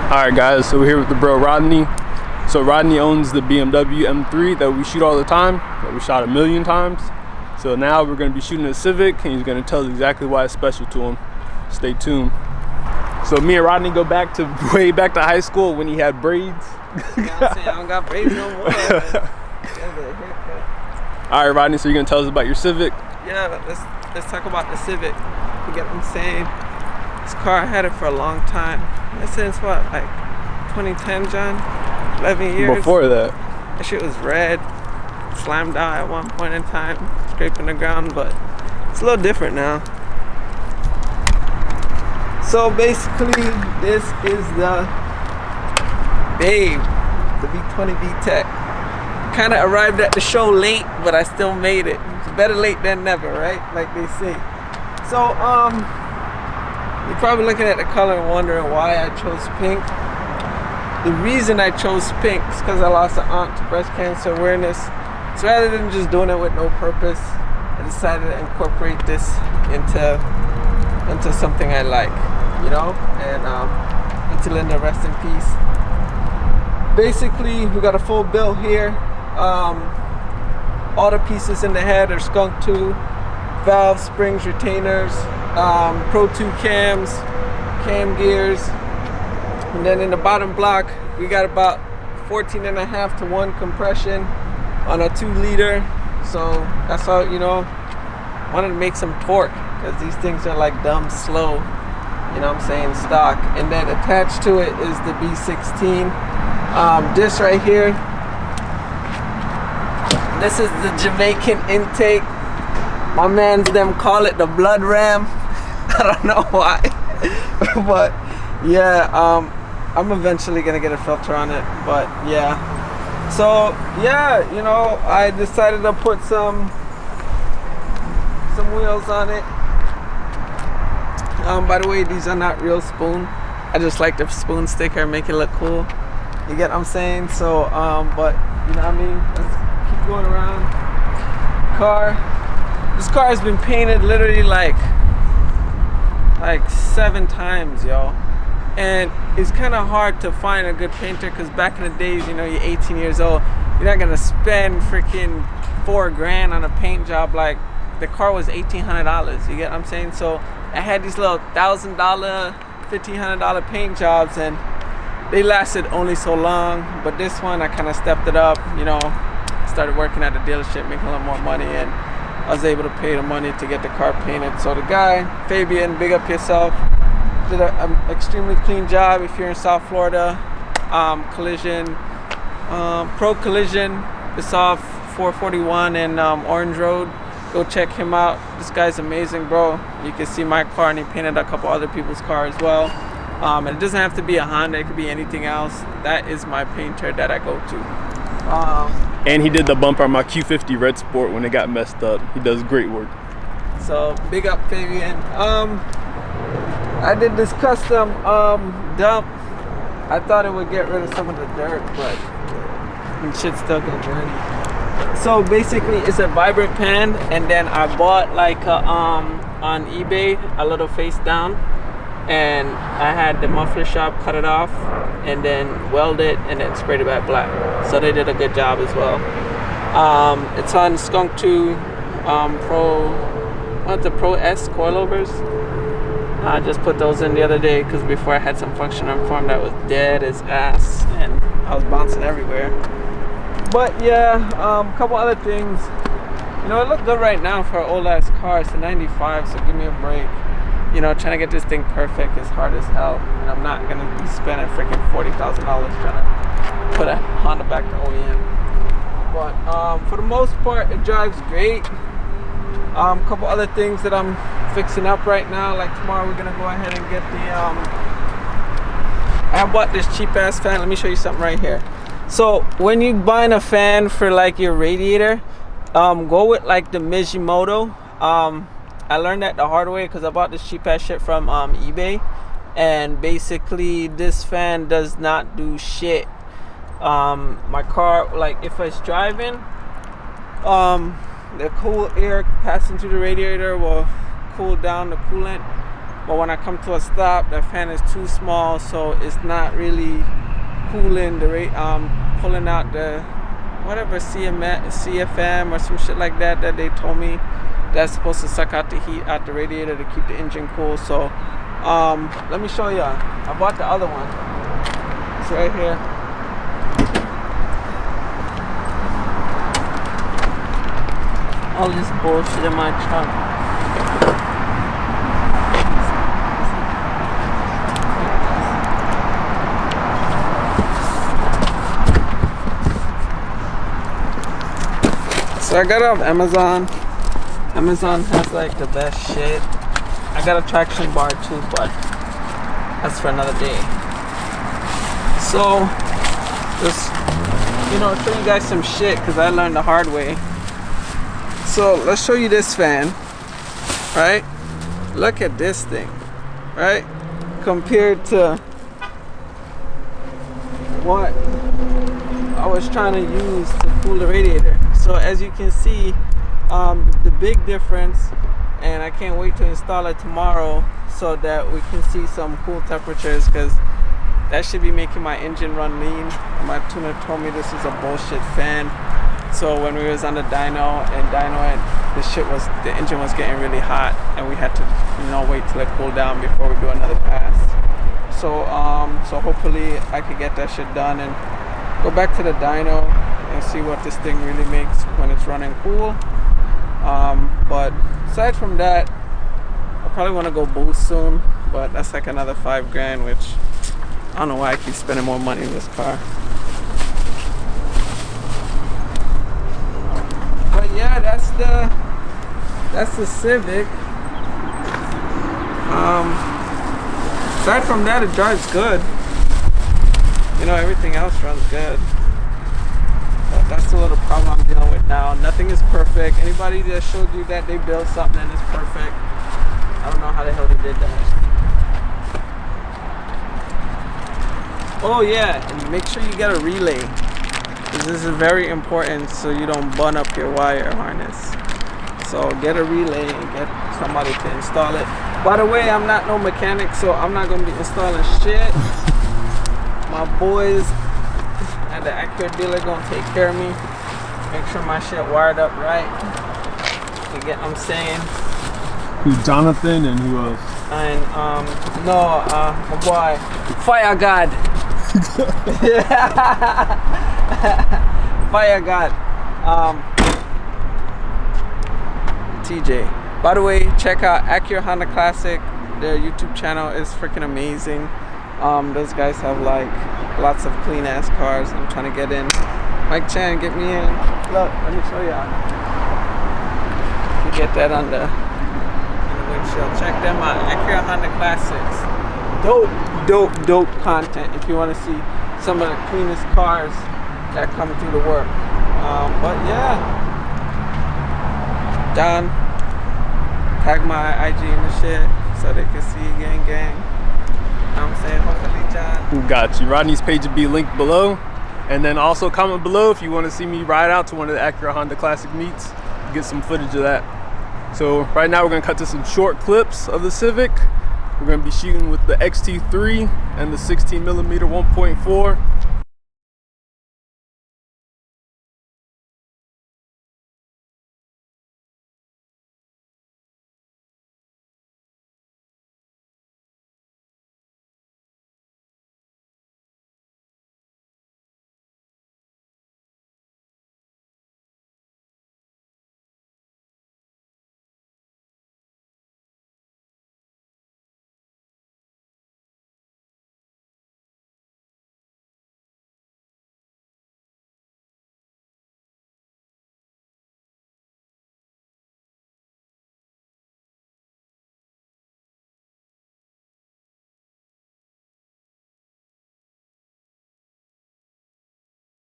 Alright guys, so we're here with the bro Rodney. So Rodney owns the BMW M3 that we shoot all the time, that we shot 1,000,000 times. So now we're going to be shooting a Civic and he's going to tell us exactly why it's special to him. Stay tuned. So me and Rodney go back to way back to high school when he had braids. You know what I'm saying? I don't got braids no more. Alright Rodney, so you're going to tell us about your Civic? Yeah, let's talk about the Civic. You get what I'm saying? This car, I had it for a long time. Since what, like 2010, John? 11 years. Before that. That shit was red. Slammed out at one point in time, scraping the ground, but it's a little different now. So basically, this is the Babe, the V20 VTEC. Kind of arrived at the show late, but I still made it. It's better late than never, right? Like they say. So, you're probably looking at the color and wondering why I chose pink. The reason I chose pink is because I lost an aunt to breast cancer awareness. So rather than just doing it with no purpose, I decided to incorporate this into something I like, you know? And into Linda, rest in peace. Basically, we got a full build here. All the pieces in the head are Skunk 2, valves, springs, retainers, Pro 2 cams, cam gears, and then in the bottom block we got about 14.5 to 1 compression on a 2-liter. So that's how, you know, wanted to make some torque because these things are like dumb slow, you know what I'm saying, stock. And then attached to it is the B16. This right here, this is the Jamaican intake. My mans them call it the blood ram. I don't know why. But yeah, I'm eventually gonna get a filter on it. But yeah. So yeah, you know, I decided to put some wheels on it. By the way, these are not real spoon. I just like the spoon sticker, make it look cool. You get what I'm saying? So but you know what I mean? Let's keep going around. This car has been painted literally like 7 times, yo. And it's kind of hard to find a good painter because back in the days, you know, you're 18 years old, you're not gonna spend freaking $4 grand on a paint job. Like, the car was $1,800, you get what I'm saying? So I had these little $1,000, $1,500 paint jobs and they lasted only so long. But this one, I kind of stepped it up, you know, started working at the dealership, making a little more money, and I was able to pay the money to get the car painted. So the guy, Fabian, big up yourself, did an extremely clean job. If you're in South Florida, Collision, Pro Collision, it's off 441 and Orange Road. Go check him out. This guy's amazing, bro. You can see my car, and he painted a couple other people's car as well. And it doesn't have to be a Honda, it could be anything else. That is my painter that I go to. And he did the bumper on my Q50 Red Sport when it got messed up. He does great work. So big up Fabian. I did this custom dump. I thought it would get rid of some of the dirt, but shit's still get dirty. So basically it's a vibrant pan, and then I bought like on eBay a little face down, and I had the muffler shop cut it off and then weld it and then sprayed it back black. So they did a good job as well. It's on Skunk 2 the Pro S coilovers. I just put those in the other day because before I had some function arm form that was dead as ass and I was bouncing everywhere. But yeah, a couple other things. You know, it looked good right now for an old ass car. It's a 95, so give me a break. You know, trying to get this thing perfect is hard as hell, and I'm not gonna be spending freaking $40,000 trying to put a Honda back to OEM. But for the most part, it drives great. A couple other things that I'm fixing up right now. Like tomorrow, we're gonna go ahead and get the. I bought this cheap ass fan. Let me show you something right here. So when you buying a fan for like your radiator, go with like the Mijimoto. I learned that the hard way because I bought this cheap ass shit from eBay, and basically this fan does not do shit. My car, like if it's driving, the cool air passing through the radiator will cool down the coolant, but when I come to a stop, that fan is too small, so it's not really cooling the pulling out the whatever CFM or some shit like that they told me that's supposed to suck out the heat out the radiator to keep the engine cool. So let me show you. I bought the other one. It's right here. All this bullshit in my trunk. So I got it off Amazon. Amazon has like the best shit. I got a traction bar too, but that's for another day. So just, you know, show you guys some shit because I learned the hard way. So let's show you this fan, right? Look at this thing, right? Compared to what I was trying to use to cool the radiator. So as you can see, the big difference, and I can't wait to install it tomorrow so that we can see some cool temperatures, because that should be making my engine run lean. My tuner told me this is a bullshit fan. So when we was on the dyno and the engine was getting really hot, and we had to, you know, wait till it cooled down before we do another pass. So so hopefully I could get that shit done and go back to the dyno and see what this thing really makes when it's running cool. But aside from that, I probably want to go boost soon, but that's like another $5,000, which I don't know why I keep spending more money in this car. But yeah, that's the Civic. Aside from that, it drives good. You know, everything else runs good. But that's the little problem I'm dealing with now. Nothing is perfect. Anybody that showed you that they built something and it's perfect, I don't know how the hell they did that. Oh yeah, and make sure you get a relay. This is very important so you don't bun up your wire harness. So get a relay and get somebody to install it. By the way, I'm not no mechanic, so I'm not gonna be installing shit. My boys at the Acura dealer gonna take care of me. Make sure my shit wired up right. You get what I'm saying? Who's Jonathan and who else? And my boy, Fire God. Fire God. TJ. By the way, check out Acura Honda Classic. Their YouTube channel is freaking amazing. Those guys have like lots of clean ass cars. I'm trying to get in. Mike Chan, get me in. Look, let me show y'all. You get that on the windshield. Check them out. Acura Honda Classics. Dope content if you want to see some of the cleanest cars that come through the work. But yeah, John, tag my IG in the shit so they can see gang. I'm saying, hopefully, John. Got you. Rodney's page will be linked below, and then also comment below if you want to see me ride out to one of the Acura Honda Classic meets, get some footage of that. So right now we're gonna cut to some short clips of the Civic. We're gonna be shooting with the XT3 and the 16mm 1.4.